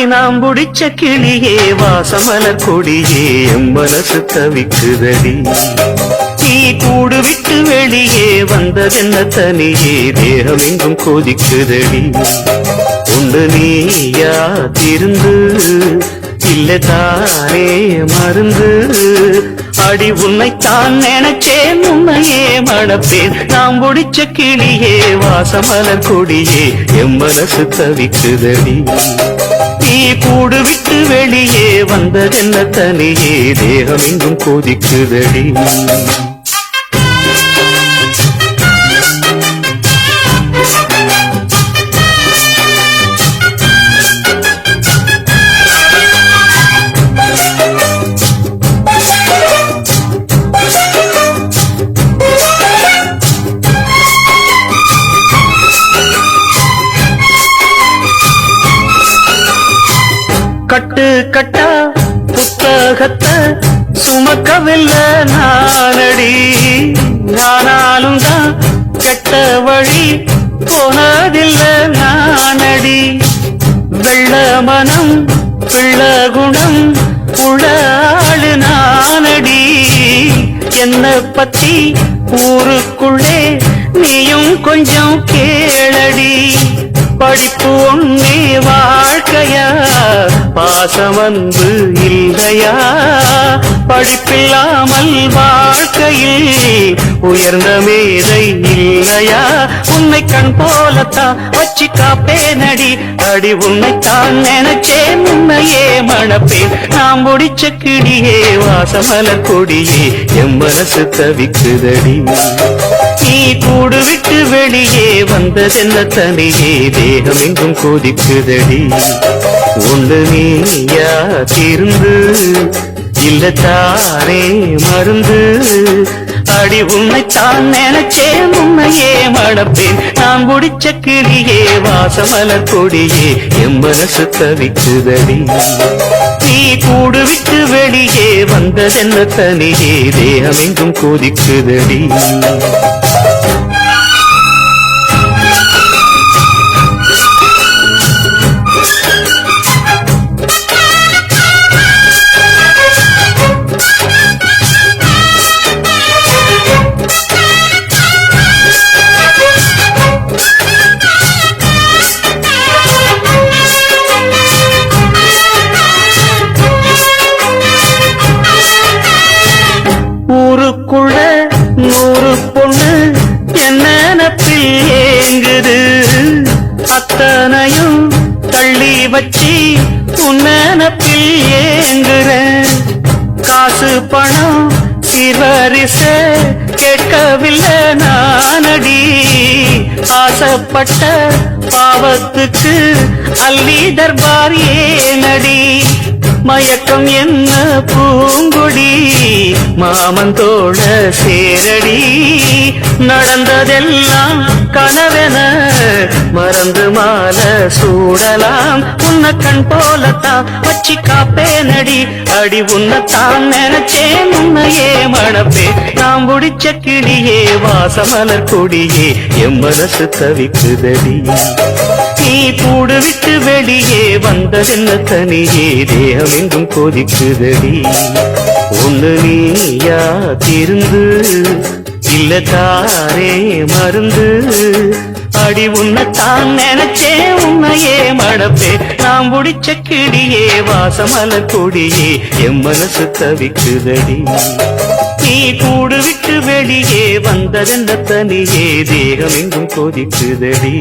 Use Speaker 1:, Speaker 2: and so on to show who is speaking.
Speaker 1: அடி நாம் புடிச்ச கிளியே வாசமலர் கொடியே எம் மனசு தவிக்குதடி நீ கூடு விட்டு வெளியே வந்ததென்ன தனியே தேகம் எங்கும் கொதிக்குதடி உண்டு நீயா திருந்து இல்ல தானே மருந்து அடி உன்னைத்தான் நினைச்சேன் உன்னையே மணப்பேன் நாம் புடிச்ச கிளியே வாசமலர் கொடியே எம் மனசு தவிக்குதடி நீ கூடு விட்டு வெளியே வந்ததென்ன தனியே தேகம் எங்கும் கொதிக்குதடி கட்டு கட்டா புத்தகத்தை சுமக்கவில்லை நானடி ஆனாலும் தான் கெட்ட வழி போனதில்லை நானடி வெள்ள மனம் பிள்ள குணம் உளாளு நானடி என்ன பத்தி ஊருக்குள்ளே நீயும் கொஞ்சம் கேளடி படிப்பு ஒன்னே வாழ்க்கையா பாசம் அன்பு இல்லையா படிப்பில்லாமல் வாழ்க்கையில் உயர்ந்த மேதை இல்லையா உன்னை கண் போலத்தான் வச்சு காப்பேனடி அடி உன்னைத்தான் நினைச்சேன் உன்னையே மணப்பேன் நாம் முடிச்ச கிளியே வாசமலர் கொடியே எம் மனசு தவிக்குதடி நீ கூடு விட்டு வெளியே வந்ததென்ன தனியே தேகம் எங்கும் கொதிக்குதடி உண்டு நீயா திருந்து இல்ல தானே மருந்து அடி உன்னைத்தான் நினைச்சேன் உன்னையே மணப்பேன் நான் முடிச்ச கிளியே வாசமலர் கொடியே எம் மனசு தவிக்குதடி நீ கூடு விட்டு வெளியே வந்ததென்ன தனியே தேகம் எங்கும் கொதிக்குதடி ஊருக்குள்ள 100 பொண்ணு என்ன நினைப்பில் ஏங்குது அத்தனையும் தள்ளி வச்சு உன் நினைப்பில் ஏங்குறேன் காசு பணம் சிவரிச கேட்கவில்லை நானடி ஆசைப்பட்ட பாவத்துக்கு அள்ளி தர்பார் ஏனடி மயக்கம் என்ன பூங்கொடி மாமந்தோட சேரடி நடந்ததெல்லாம் கனவென மறந்து மாலை சூடலாம் உன்னை கண் போலத்தான் வச்சு காப்பேனடி அடி உன்னைத்தான் நினைச்சேன் உன்னையே மணப்பே நாம் முடிச்ச கிளியே வாசமலர் கொடியே எம் மனசு தவிக்குதடி நீ கூடு விட்டு வெளியே வந்ததென்ன தனியே தேகம் எங்கும் கொதிக்குதடி ஒண்ணு நீயா திருந்து இல்ல தாரே மருந்து அடி உன்னைத்தான் நினைச்சேன் உன்னையே மணப்பே நாம் முடிச்ச கிளியே வாசமலர் கொடியே எம் மனசு தவிக்குதடி நீ கூடு விட்டு வெளியே வந்ததென்ன தனியே தேகம் எங்கும் கொதிக்குதடி